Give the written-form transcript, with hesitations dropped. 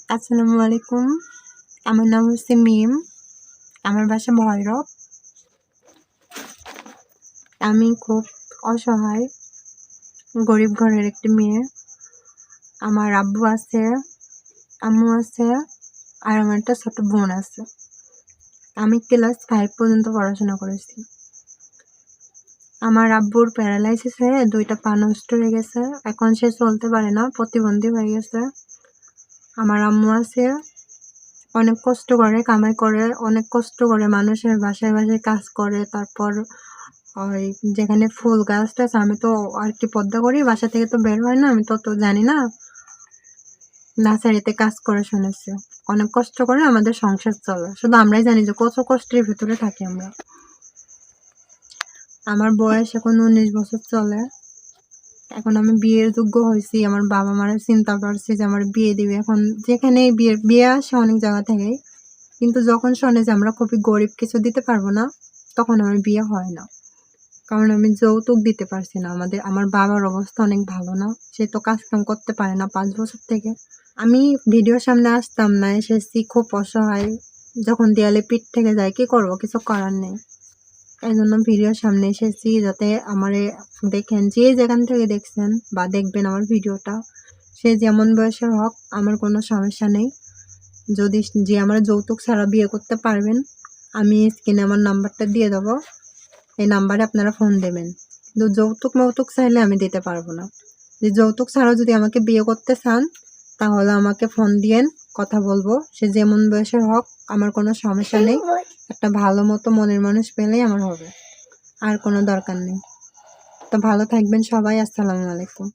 আসসালামু আলাইকুম। আমার নাম হচ্ছে মিম। আমার বাসা ভৈরব। আমি খুব অসহায়, গরিব ঘরের একটি মেয়ে। আমার আব্বু আছে, আম্মু আছে, আর আমার একটা ছোট বোন আছে। আমি ক্লাস 5 পর্যন্ত পড়াশোনা করেছি। আমার আব্বুর প্যারালাইসিস হয়ে 2টা পা নষ্ট হয়ে গেছে। এখন সে চলতে পারে না, প্রতিবন্ধী হয়ে গেছে। আমার আম্মু আছে, অনেক কষ্ট করে, কামাই করে, অনেক কষ্ট করে মানুষের বাসায় বাসায় কাজ করে। তারপর ওই যেখানে ফুল গাছটা আছে, আমি তো আর কি পদ্মা করি, বাসা থেকে তো বের হয় না, আমি তো জানি না। নার্সারিতে কাজ করে শুনেছি, অনেক কষ্ট করে আমাদের সংসার চলে। শুধু আমরাই জানি যে কত কষ্টের ভিতরে থাকি আমরা। আমার বয়স এখন 19 বছর চলে। এখন আমি বিয়ের যোগ্য হয়েছি। আমার বাবা মারা চিন্তা করছে যে আমার বিয়ে দিবে। এখন যেখানে বিয়ে আসে অনেক জায়গা থেকেই, কিন্তু যখন শোনে যে আমরা খুবই গরিব, কিছু দিতে পারবো না, তখন আমার বিয়ে হয় না। কারণ আমি যৌতুক দিতে পারছি না। আমার বাবার অবস্থা অনেক ভালো না, সে তো কাজ কাম করতে পারে না 5 বছর থেকে। আমি ভিডিওর সামনে আসতাম না, এসেছি খুব অসহায়। যখন দেয়ালে পিঠ থেকে যায়, কি করবো, কিছু করার নেই। এই জন্য ভিডিওর সামনে এসেছি, যাতে আমারে দেখেন, যে যেখান থেকে দেখছেন বা দেখবেন আমার ভিডিওটা, সে যেমন বয়সের হোক, আমার কোনো সমস্যা নেই। যদি যে আমার যৌতুক ছাড়া বিয়ে করতে পারবেন, আমি স্ক্রিনে আমার নাম্বারটা দিয়ে দেবো, এই নাম্বারে আপনারা ফোন দেবেন। কিন্তু যৌতুক চাইলে আমি দিতে পারবো না। যে যৌতুক ছাড়াও যদি আমাকে বিয়ে করতে চান, তাহলে আমাকে ফোন দিয়েন, কথা বলবো। সে যেমন বয়সের হোক, আমার কোনো সমস্যা নেই। একটা ভালো মতো মনের মানুষ পেলেই আমার হবে, আর কোনো দরকার নেই। তো ভালো থাকবেন সবাই। আসসালামু আলাইকুম।